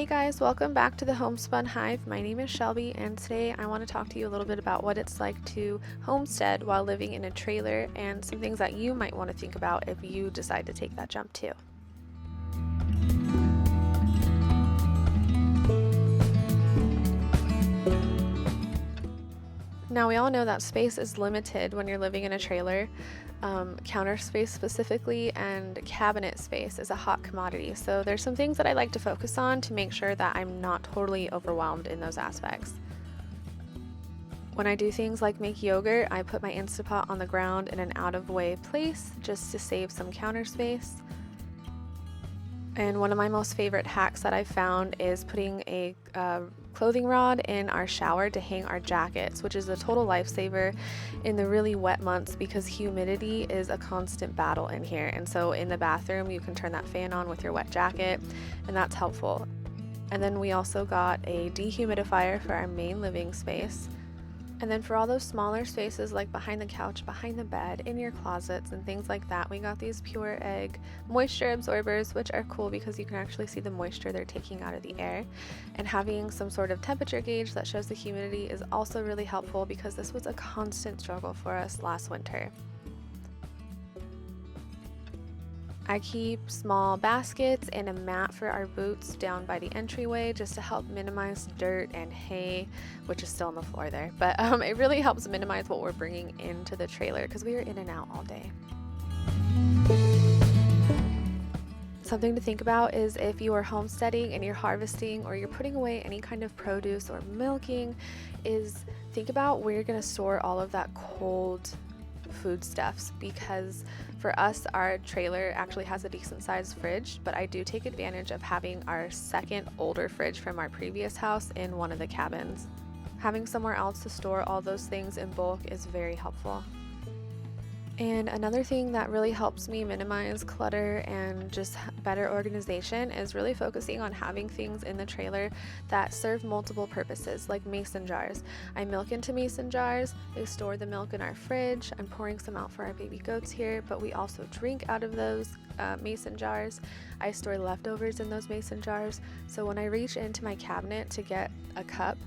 Hey guys, welcome back to the Homespun Hive. My name is Shelby, and today I want to talk to you a little bit about what it's like to homestead while living in a trailer and some things that you might want to think about if you decide to take that jump too. Now, we all know that space is limited when you're living in a trailer. Counter space specifically and cabinet space is a hot commodity. So there's some things that I like to focus on to make sure that I'm not totally overwhelmed in those aspects. When I do things like make yogurt, I put my Instapot on the ground in an out-of-way place just to save some counter space. And one of my most favorite hacks that I've found is putting a clothing rod in our shower to hang our jackets, which is a total lifesaver in the really wet months because humidity is a constant battle in here. And so in the bathroom, you can turn that fan on with your wet jacket, and that's helpful. And then we also got a dehumidifier for our main living space. And then for all those smaller spaces like behind the couch, behind the bed, in your closets and things like that, we got these Pure Egg moisture absorbers, which are cool because you can actually see the moisture they're taking out of the air. And having some sort of temperature gauge that shows the humidity is also really helpful because this was a constant struggle for us last winter. I keep small baskets and a mat for our boots down by the entryway just to help minimize dirt and hay, which is still on the floor there. But it really helps minimize what we're bringing into the trailer because we are in and out all day. Something to think about is if you are homesteading and you're harvesting or you're putting away any kind of produce or milking, is think about where you're going to store all of that cold foodstuffs, because for us, our trailer actually has a decent sized fridge, but I do take advantage of having our second older fridge from our previous house in one of the cabins. Having somewhere else to store all those things in bulk is very helpful. And another thing that really helps me minimize clutter and just better organization is really focusing on having things in the trailer that serve multiple purposes, like mason jars. I milk into mason jars, they store the milk in our fridge. I'm pouring some out for our baby goats here, but we also drink out of those mason jars. I store leftovers in those mason jars, so when I reach into my cabinet to get a cup,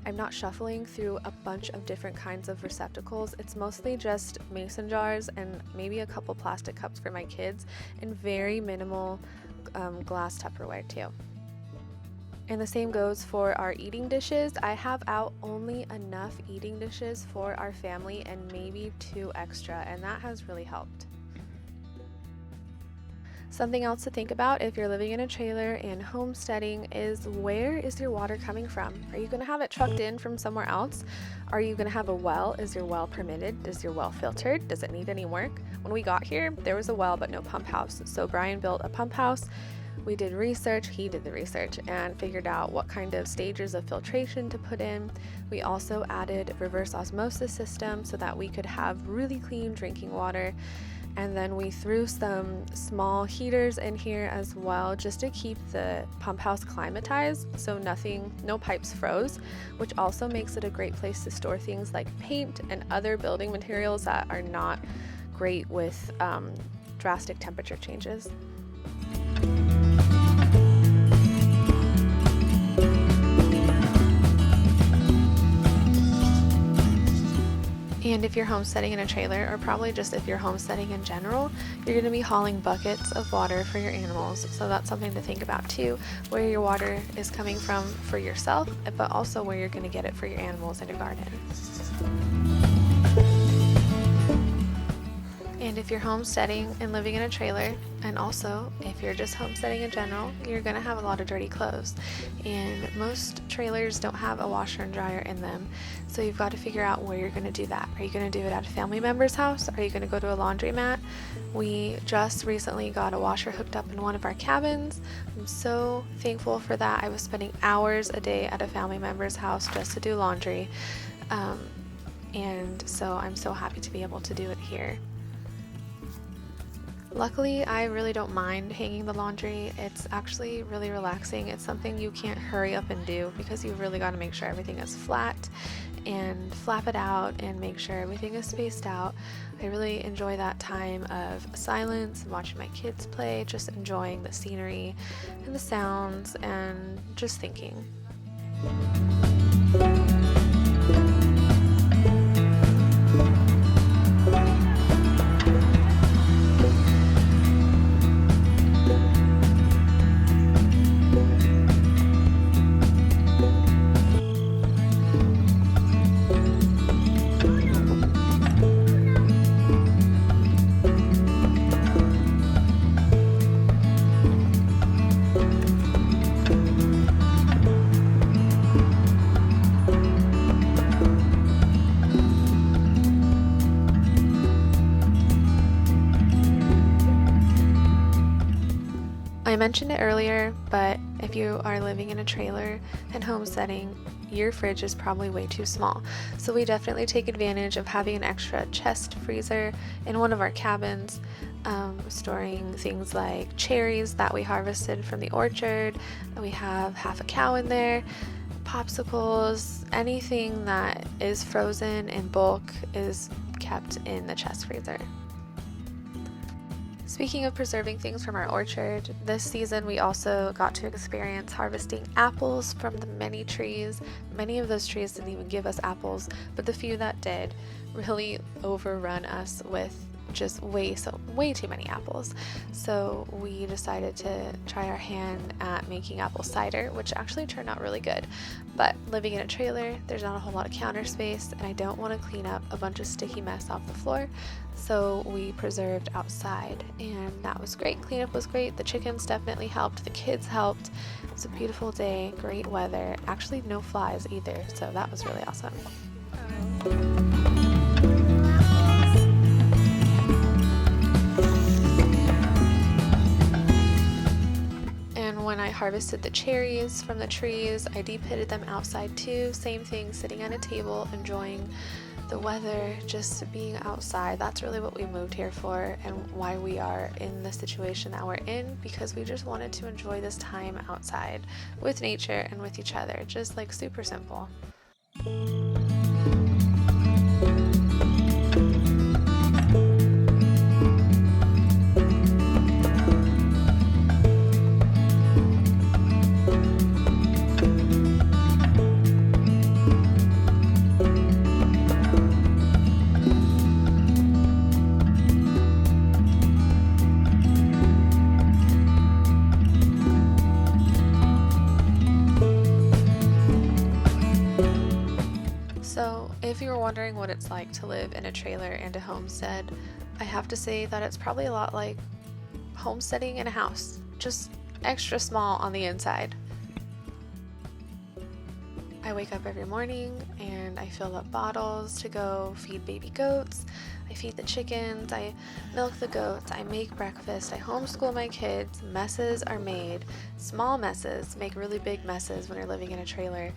I'm not shuffling through a bunch of different kinds of receptacles. It's mostly just mason jars and maybe a couple plastic cups for my kids and very minimal glass Tupperware too. And the same goes for our eating dishes. I have out only enough eating dishes for our family and maybe 2 extra, and that has really helped. Something else to think about if you're living in a trailer and homesteading is, where is your water coming from? Are you going to have it trucked in from somewhere else? Are you going to have a well? Is your well permitted? Is your well filtered? Does it need any work? When we got here, there was a well but no pump house. So Brian built a pump house. We did research, he did the research, and figured out what kind of stages of filtration to put in. We also added reverse osmosis system so that we could have really clean drinking water. And then we threw some small heaters in here as well just to keep the pump house climatized so no pipes froze, which also makes it a great place to store things like paint and other building materials that are not great with drastic temperature changes. And if you're homesteading in a trailer, or probably just if you're homesteading in general, you're going to be hauling buckets of water for your animals. So that's something to think about too, where your water is coming from for yourself, but also where you're going to get it for your animals in your garden. And if you're homesteading and living in a trailer, and also if you're just homesteading in general, you're going to have a lot of dirty clothes. And most trailers don't have a washer and dryer in them. So you've got to figure out where you're going to do that. Are you going to do it at a family member's house? Are you going to go to a laundromat? We just recently got a washer hooked up in one of our cabins. I'm so thankful for that. I was spending hours a day at a family member's house just to do laundry. And so I'm so happy to be able to do it here. Luckily, I really don't mind hanging the laundry. It's actually really relaxing. It's something you can't hurry up and do because you've really got to make sure everything is flat and flap it out and make sure everything is spaced out. I really enjoy that time of silence and watching my kids play, just enjoying the scenery and the sounds and just thinking. I mentioned it earlier, but if you are living in a trailer and homesteading, your fridge is probably way too small. So we definitely take advantage of having an extra chest freezer in one of our cabins, storing things like cherries that we harvested from the orchard. We have half a cow in there, popsicles, anything that is frozen in bulk is kept in the chest freezer. Speaking of preserving things from our orchard, this season we also got to experience harvesting apples from the many trees. Many of those trees didn't even give us apples, but the few that did really overrun us with just way too many apples. So we decided to try our hand at making apple cider, which actually turned out really good. But living in a trailer, there's not a whole lot of counter space, and I don't want to clean up a bunch of sticky mess off the floor, so we preserved outside, and that was great. Cleanup was great. The chickens definitely helped. The kids helped. It was a beautiful day, great weather. Actually, no flies either, so that was really awesome. When I harvested the cherries from the trees, I deep pitted them outside too. Same thing, sitting at a table, enjoying the weather, just being outside. That's really what we moved here for and why we are in the situation that we're in, because we just wanted to enjoy this time outside with nature and with each other. Just like super simple. So, if you were wondering what it's like to live in a trailer and a homestead, I have to say that it's probably a lot like homesteading in a house, just extra small on the inside. I wake up every morning and I fill up bottles to go feed baby goats. I feed the chickens, I milk the goats, I make breakfast, I homeschool my kids. Messes are made. Small messes make really big messes when you're living in a trailer.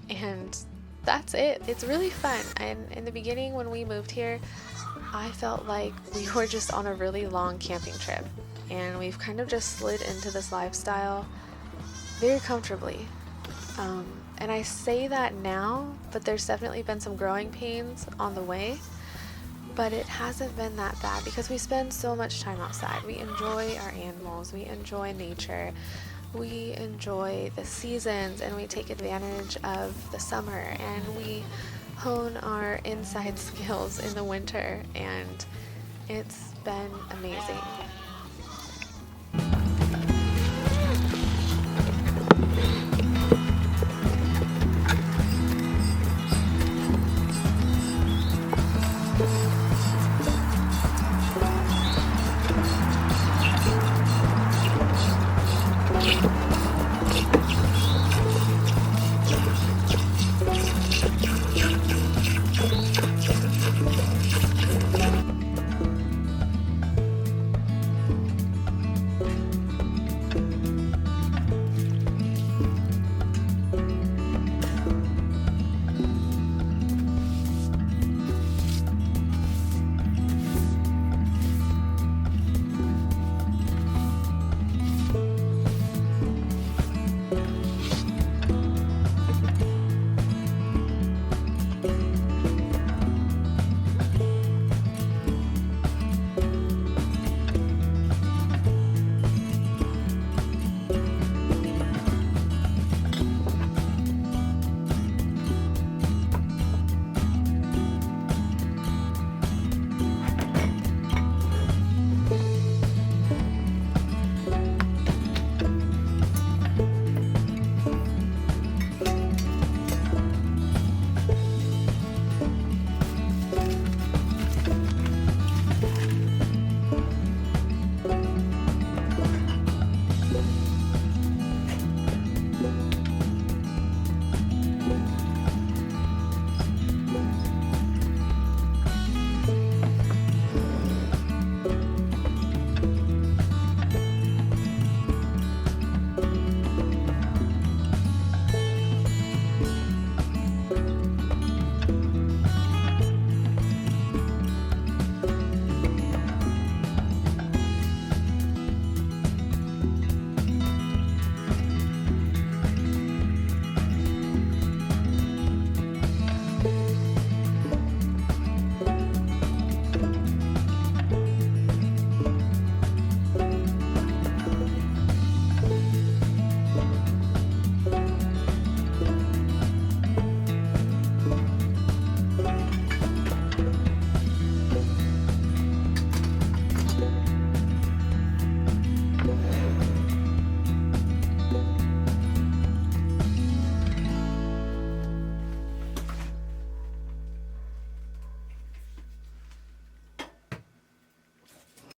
And that's it. It's really fun. And in the beginning, when we moved here, I felt like we were just on a really long camping trip. And we've kind of just slid into this lifestyle very comfortably. And I say that now, but there's definitely been some growing pains on the way. But it hasn't been that bad because we spend so much time outside. We enjoy our animals. We enjoy nature. We enjoy the seasons, and we take advantage of the summer, and we hone our inside skills in the winter, and it's been amazing.